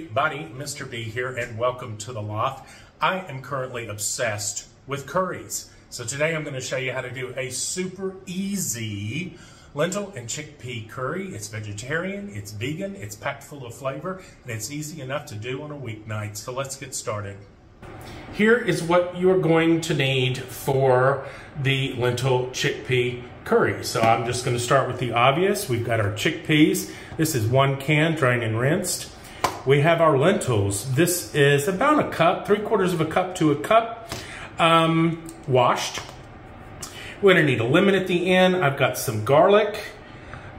everybody, Mr. B here, and welcome to the Loft. I am currently obsessed with curries. So today I'm going to show you how to do a super easy lentil and chickpea curry. It's vegetarian, it's vegan, it's packed full of flavor, and it's easy enough to do on a weeknight. So let's get started. Here is what you're going to need for the lentil chickpea curry. So I'm just going to start with the obvious. We've got our chickpeas. This is 1 can, drained and rinsed. We have our lentils. This is about a cup, 3/4 of a cup to a cup, washed. We're gonna need a lemon at the end. I've got some garlic,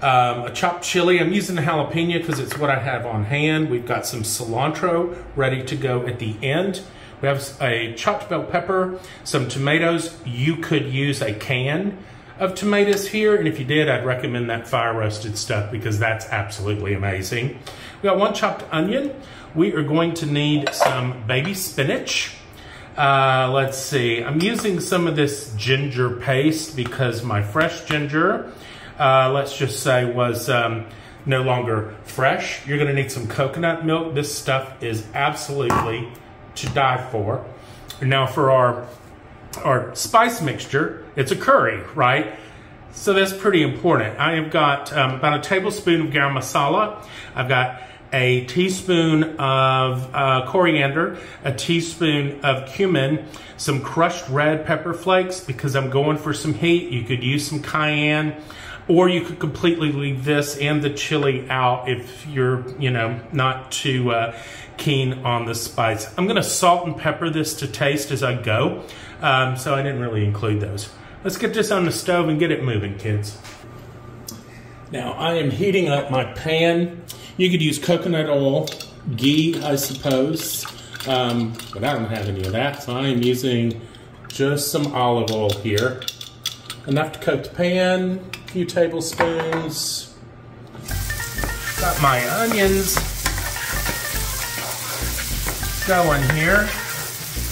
a chopped chili. I'm using the jalapeno because it's what I have on hand. We've got some cilantro ready to go at the end. We have a chopped bell pepper, some tomatoes. You could use a can of tomatoes here, and if you did, I'd recommend that fire roasted stuff because that's absolutely amazing. We got 1 chopped onion. We are going to need some baby spinach. Let's see, I'm using some of this ginger paste because my fresh ginger, let's just say, was no longer fresh. You're gonna need some coconut milk. This stuff is absolutely to die for. Now for our spice mixture, it's a curry, right? So that's pretty important. I have got about a tablespoon of garam masala. I've got a teaspoon of coriander, a teaspoon of cumin, some crushed red pepper flakes because I'm going for some heat. You could use some cayenne, or you could completely leave this and the chili out if you're, not too keen on the spice. I'm gonna salt and pepper this to taste as I go. So I didn't really include those. Let's get this on the stove and get it moving, kids. Now I am heating up my pan. You could use coconut oil, ghee, I suppose, but I don't have any of that, so I am using just some olive oil here. Enough to coat the pan, a few tablespoons. Got my onions going here.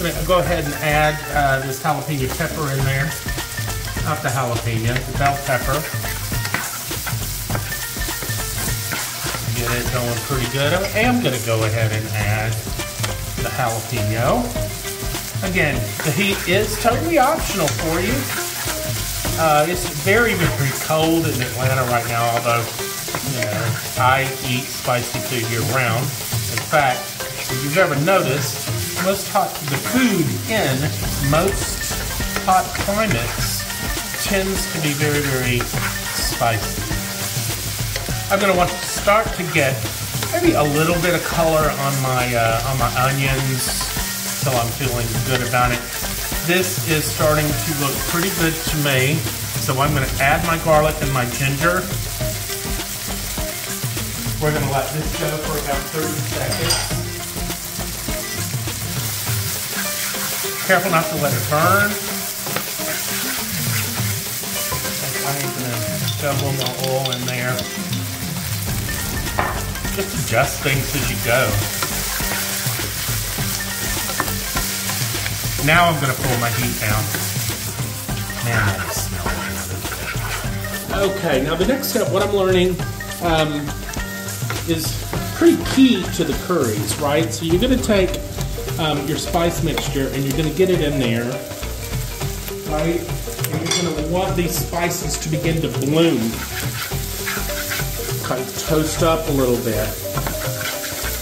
I'm gonna go ahead and add this jalapeno pepper in there. Not the jalapeno, the bell pepper. Get it going pretty good. I am gonna go ahead and add the jalapeno. Again, the heat is totally optional for you. It's very, very cold in Atlanta right now, although, I eat spicy food year round. In fact, if you've ever noticed, the food in most hot climates tends to be very, very spicy. I'm going to want to start to get maybe a little bit of color on my onions, so I'm feeling good about it. This is starting to look pretty good to me, so I'm going to add my garlic and my ginger. We're going to let this go for about 30 seconds. Careful not to let it burn. I'm going to shove a little oil in there. Just adjust things as you go. Now I'm going to pull my heat down. Man, that is smelling good. Okay, now the next step, what I'm learning is pretty key to the curries, right? So you're going to take your spice mixture and you're going to get it in there, right? And you're going to want these spices to begin to bloom. Kind of toast up a little bit.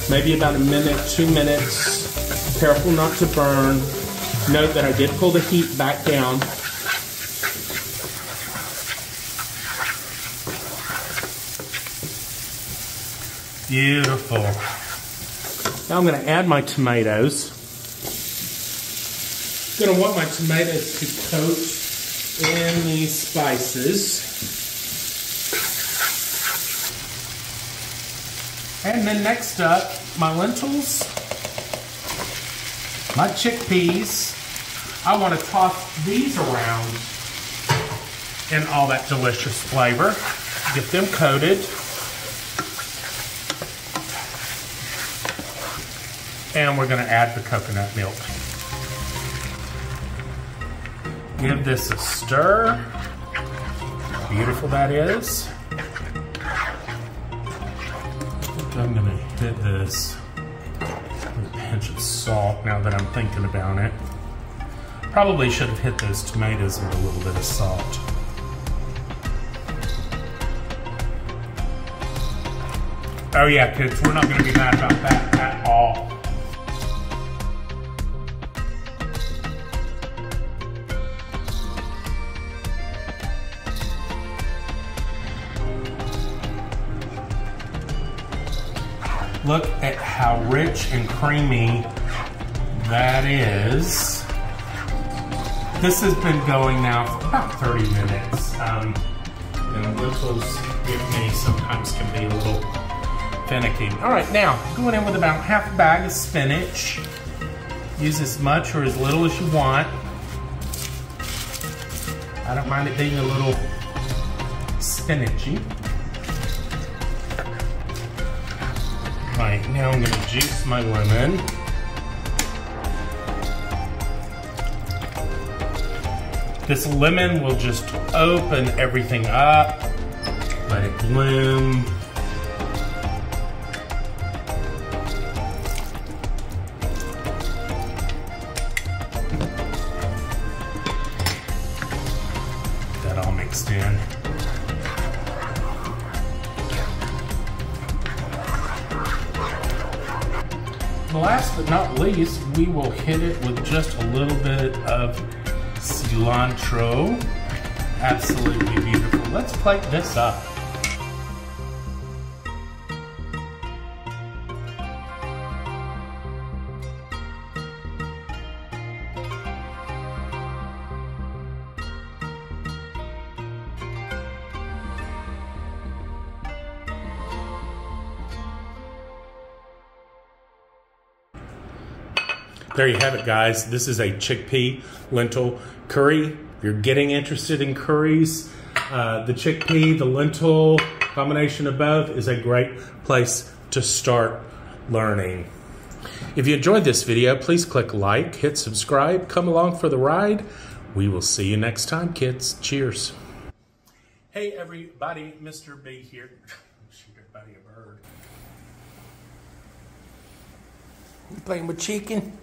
Maybe about a minute, 2 minutes. Careful not to burn. Note that I did pull the heat back down. Beautiful. Now I'm going to add my tomatoes. I'm going to want my tomatoes to coat in these spices. And then next up, my lentils, my chickpeas. I want to toss these around in all that delicious flavor. Get them coated. And we're going to add the coconut milk. Give this a stir. Beautiful that is. I'm going to hit this pinch of salt now that I'm thinking about it. Probably should have hit those tomatoes with a little bit of salt. Oh yeah, kids, we're not gonna be mad about that at all. Look at how rich and creamy that is. This has been going now for about 30 minutes. And lentils with me sometimes can be a little finicky. All right, now going in with about half a bag of spinach. Use as much or as little as you want. I don't mind it being a little spinachy. Right, now I'm going to juice my lemon. This lemon will just open everything up. Let it bloom. That all mixed in. Last but not least, we will hit it with just a little bit of cilantro. Absolutely beautiful. Let's plate this up. There you have it, guys. This is a chickpea lentil curry. If you're getting interested in curries, the chickpea, the lentil combination of both is a great place to start learning. If you enjoyed this video, please click like, hit subscribe, come along for the ride. We will see you next time, kids. Cheers. Hey everybody, Mr. B here. Shoot everybody a bird. You playing with chicken?